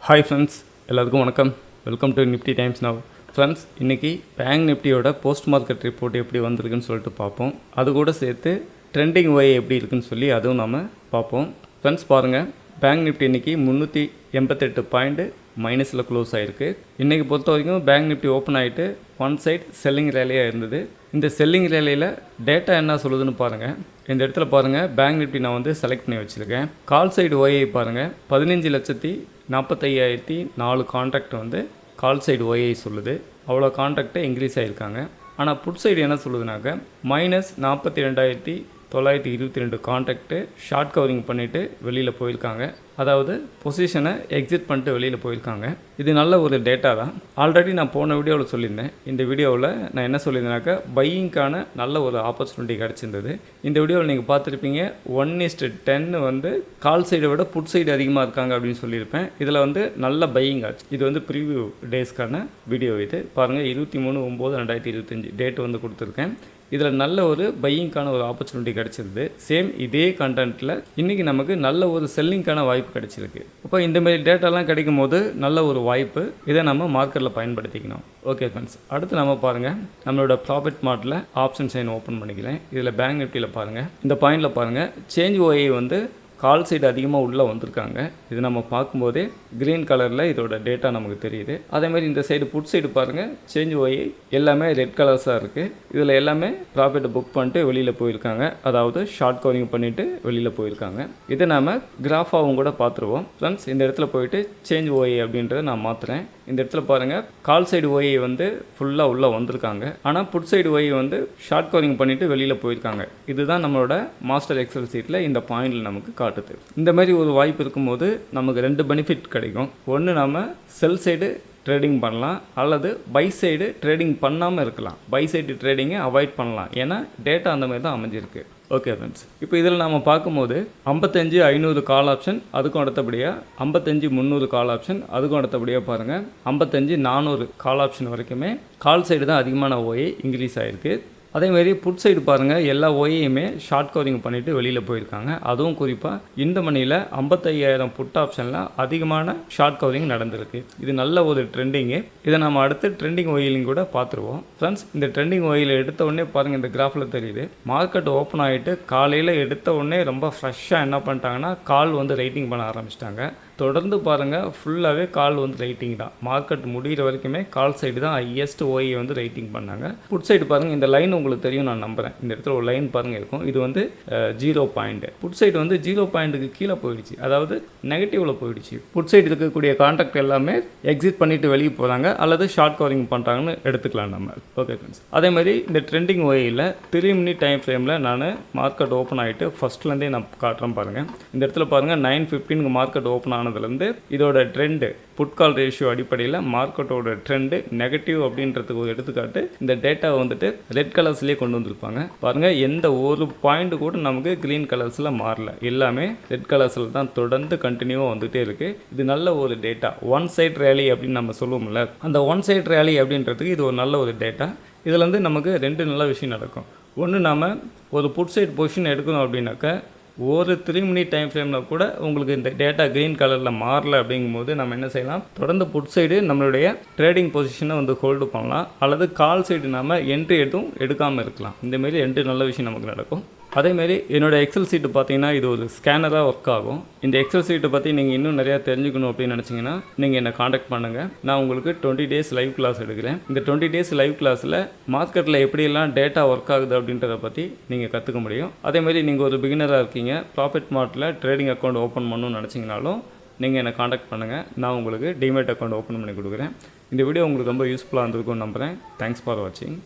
Hi friends, எல்லாருக்கும் வணக்கம். Welcome to Nifty times now. Friends, இன்றைக்கி பேங்க் நிஃப்டியோட போஸ்ட் மார்க்கெட் ரிப்போர்ட் எப்படி வந்திருக்குன்னு சொல்லிட்டு பார்ப்போம். அது கூட சேர்த்து ட்ரெண்டிங் ஒய் எப்படி இருக்குன்னு சொல்லி அதுவும் நம்ம பார்ப்போம். ஃப்ரெண்ட்ஸ் பாருங்கள், பேங்க் நிஃப்டி இன்றைக்கி 388 பாயிண்ட் மைனஸில் க்ளோஸ் ஆகிருக்கு. இன்றைக்கி பொறுத்த வரைக்கும் பேங்க் நிஃப்டி ஓப்பன் ஆகிட்டு ஒன் சைட் செல்லிங் ரேலியாக இருந்தது. இந்த செல்லிங் ரேலியில் டேட்டா என்ன சொல்லுதுன்னு பாருங்கள். இந்த இடத்துல பாருங்கள், பேங்க் நிஃப்டி நான் வந்து செலக்ட் பண்ணி வச்சுருக்கேன். கால் சைடு ஒய்ஐ பாருங்கள், 15,45,004 கான்ட்ராக்ட் வந்து கால் சைடு ஒய்ஐ சொல்லுது. அவ்வளோ கான்ட்ராக்டை இன்க்ரீஸ் ஆகியிருக்காங்க. ஆனால் புட் சைடு என்ன சொல்லுதுனாக்க -42,922 கான்ட்ராக்ட்டு ஷார்ட் கவரிங் பண்ணிவிட்டு வெளியில் போயிருக்காங்க. அதாவது பொசிஷனை எக்ஸிட் பண்ணிட்டு வெளியில் போயிருக்காங்க. இது நல்ல ஒரு டேட்டா தான். ஆல்ரெடி நான் போன வீடியோவில் சொல்லியிருந்தேன். இந்த வீடியோவில் நான் என்ன சொல்லியிருந்தேனாக்கா, பையிங்கான நல்ல ஒரு ஆப்பர்ச்சுனிட்டி கிடச்சிருந்தது. இந்த வீடியோவில் நீங்கள் பார்த்துருப்பீங்க, 1:10 வந்து கால் சைடை விட புட் சைடு அதிகமாக இருக்காங்க அப்படின்னு சொல்லியிருப்பேன். இதில் வந்து நல்ல பையிங் ஆச்சு. இது வந்து ப்ரீவியூ டேஸ்க்கான வீடியோ. இது பாருங்கள், 23/9/2025 டேட் வந்து கொடுத்துருக்கேன். இதில் நல்ல ஒரு பையிங்கான ஒரு ஆப்பர்ச்சுனிட்டி கிடச்சிருது. சேம் இதே கண்டென்ட்டில் இன்றைக்கி நமக்கு நல்ல ஒரு செல்லிங்கான வாய்ப்பு கிடச்சிருக்கு. அப்போ இந்தமாரி டேட்டாலாம் கிடைக்கும் போது நல்ல ஒரு வாய்ப்பு. இதை நம்ம மார்க்கெட்டில் பயன்படுத்திக்கணும். ஓகே ஃப்ரெண்ட்ஸ், அடுத்து நம்ம பாருங்கள், நம்மளோட ப்ராஃபிட் மார்ட்டில் ஆப்ஷன் சைன் ஓப்பன் பண்ணிக்கிறேன். இதில் பேங்க் நிஃப்டியில் பாருங்கள், இந்த பாயிண்டில் பாருங்கள், சேஞ்ச் ஓஐ வந்து கால் சைடு அதிகமாக உள்ளே வந்திருக்காங்க. இது நம்ம பார்க்கும்போதே க்ரீன் கலரில் இதோட டேட்டா நமக்கு தெரியுது. அதேமாதிரி இந்த சைடு புட் சைடு பாருங்கள், சேஞ்ச் ஒய் எல்லாமே ரெட் கலர்ஸாக இருக்குது. இதில் எல்லாமே ப்ராஃபிட்டை புக் பண்ணிட்டு வெளியில் போயிருக்காங்க. அதாவது ஷார்ட் கவரிங் பண்ணிவிட்டு வெளியில் போயிருக்காங்க. இதை நாம் கிராஃபாகவும் கூட பார்த்துருவோம். ஃப்ரெண்ட்ஸ், இந்த இடத்துல போயிட்டு சேஞ்ச் ஒய் அப்படின்றத நான் மாற்றுறேன். இந்த இடத்துல பாருங்கள், கால் சைடு ஒய் வந்து ஃபுல்லாக உள்ளே வந்திருக்காங்க. ஆனால் புட் சைடு ஒய் வந்து ஷார்ட் கவரிங் பண்ணிவிட்டு வெளியில் போயிருக்காங்க. இதுதான் நம்மளோட மாஸ்டர் எக்ஸல் சீட்டில் இந்த பாயிண்டில் நமக்கு காட்டுது. இந்த மாதிரி ஒரு வாய்ப்பு இருக்கும்போது நமக்கு 2 பெனிஃபிட் கிடைக்கும். ஒன்று, நம்ம செல் சைடு ட்ரேடிங் பண்ணலாம், அல்லது பை சைடு ட்ரேடிங் பண்ணாமல் இருக்கலாம். பை சைடு ட்ரேடிங்கை அவாய்ட் பண்ணலாம். ஏன்னா டேட்டா அந்த மாதிரி தான் அமைஞ்சிருக்கு. ஓகே ஃப்ரெண்ட்ஸ், இப்போ இதில் நம்ம பார்க்கும்போது 55,500 கால் ஆப்ஷன், அதுக்கும் அடுத்தபடியாக 55,300 கால் ஆப்ஷன், அதுக்கும் அடுத்தபடியாக பாருங்கள் 55,400 கால் ஆப்ஷன் வரைக்குமே கால் சைடு தான் அதிகமான ஓயை இன்க்ரீஸ் ஆகிருக்கு. அதேமாரி புட் சைடு பாருங்கள், எல்லா ஓயையுமே ஷார்ட் கவரிங் பண்ணிவிட்டு வெளியில் போயிருக்காங்க. அதுவும் குறிப்பாக இந்த மணியில் 55,000 புட் ஆப்ஷனில் அதிகமான ஷார்ட் கவரிங் நடந்திருக்கு. இது நல்ல ஒரு ட்ரெண்டிங்கு. இதை நம்ம அடுத்து ட்ரெண்டிங் ஒயிலிங் கூட பார்த்துருவோம். ஃப்ரெண்ட்ஸ், இந்த ட்ரெண்டிங் ஒயில் எடுத்த உடனே பாருங்கள், இந்த கிராஃபில் தெரியுது, மார்க்கெட் ஓப்பன் ஆகிட்டு காலையில் எடுத்த உடனே ரொம்ப ஃப்ரெஷ்ஷாக என்ன பண்ணிட்டாங்கன்னா கால் வந்து ரைட்டிங் பண்ண ஆரம்பிச்சிட்டாங்க. தொடர்ந்து பாருங்கள், ஃபுல்லாகவே கால் வந்து ரைட்டிங் தான். மார்க்கெட் முடிகிற வரைக்குமே கால் சைடு தான் ஹையஸ்ட் ஓயை வந்து ரைட்டிங் பண்ணாங்க. புட் சைடு பாருங்கள், இந்த லைன் உங்களுக்கு தெரியும் நான் நம்புகிறேன். இந்த இடத்துல ஒரு லைன் பாருங்கள் இருக்கும். இது வந்து 0 பாயிண்ட். புட் சைடு வந்து 0 பாயிண்ட்டுக்கு கீழே போயிடுச்சு, அதாவது நெகட்டிவில் போயிடுச்சு. புட் சைடு இருக்கக்கூடிய கான்ட்ராக்ட் எல்லாமே எக்ஸிட் பண்ணிவிட்டு வெளியே போகிறாங்க, அல்லது ஷார்ட் கவரிங் பண்ணுறாங்கன்னு எடுத்துக்கலாம் நம்ம. ஓகே ஃப்ரெண்ட்ஸ், அதே மாதிரி இந்த ட்ரெண்டிங் ஓயில் 3 மினிட் டைம் ஃப்ரேமில் நான் மார்க்கெட் ஓப்பன் ஆகிட்டு ஃபஸ்ட்லேருந்தே நான் காட்டுறேன் பாருங்கள். இந்த இடத்துல பாருங்கள், 9:15 மார்க்கெட் ஓப்பன் ஆனதுலேருந்து இதோட ட்ரெண்டு புட்கால் ரேஷியோ அடிப்படையில் மார்க்கெட்டோட ட்ரெண்டு நெகட்டிவ் அப்படின்றதுக்கு ஒரு எடுத்துக்காட்டு இந்த டேட்டாவை வந்துட்டு ரெட் கலர்ஸ்லேயே கொண்டு வந்திருப்பாங்க. பாருங்கள், எந்த ஒரு பாயிண்ட் கூட நமக்கு க்ரீன் கலர்ஸில் மாறல, எல்லாமே ரெட் கலர்ஸில் தான் தொடர்ந்து கண்டினியூவாக வந்துகிட்டே இருக்குது. இது நல்ல ஒரு டேட்டா. ஒன் சைட் ரேலி அப்படின்னு நம்ம சொல்லுவோம்ல, அந்த ஒன் சைட் ரேலி அப்படின்றதுக்கு இது ஒரு நல்ல ஒரு டேட்டா. இதில் வந்து நமக்கு 2 நல்ல விஷயம் நடக்கும். ஒன்று, நாம் ஒரு புட் சைட் பொசிஷன் எடுக்கணும் அப்படின்னாக்கா ஒரு 3 மினிட் டைம் ஃப்ரேமில் கூட உங்களுக்கு இந்த டேட்டா க்ரீன் கலரில் மாறல அப்படிங்கும்போது நம்ம என்ன செய்யலாம், தொடர்ந்து புட் சைடு நம்மளுடைய ட்ரேடிங் பொசிஷனை வந்து ஹோல்டு பண்ணலாம், அல்லது கால் சைடு நம்ம என்ட்ரி எதுவும் எடுக்காமல் இருக்கலாம். இந்தமாரி 2 நல்ல விஷயம் நமக்கு நடக்கும். அதேமாரி என்னோடய எக்ஸல் சீட்டு பார்த்தீங்கன்னா இது ஒரு ஸ்கேனராக ஒர்க் ஆகும். இந்த எக்ஸல் சீட்டை பற்றி நீங்கள் இன்னும் நிறையா தெரிஞ்சுக்கணும் அப்படின்னு நினச்சிங்கன்னா நீங்கள் என்னை காண்டாக்ட் பண்ணுங்கள். நான் உங்களுக்கு 20 டேஸ் லைவ் கிளாஸ் எடுக்கிறேன். இந்த 20 டேஸ் லைவ் கிளாஸில் மார்க்கெட்டில் எப்படியெல்லாம் டேட்டா ஒர்க் ஆகுது அப்படின்றத பற்றி நீங்கள் கற்றுக்க முடியும். அதேமாதிரி நீங்கள் ஒரு பிகினராக இருக்கீங்க, ப்ராஃபிட் மார்ட்டில் ட்ரேடிங் அக்கௌண்ட் ஓப்பன் பண்ணணும்னு நினச்சிங்கனாலும் நீங்கள் என்னை காண்டாக்ட் பண்ணுங்கள். நான் உங்களுக்கு டிமேட் அக்கௌண்ட் ஓப்பன் பண்ணி கொடுக்குறேன். இந்த வீடியோ உங்களுக்கு ரொம்ப யூஸ்ஃபுல்லாக இருந்திருக்கும்னு நம்புகிறேன். தேங்க்ஸ் ஃபார் வாட்சிங்.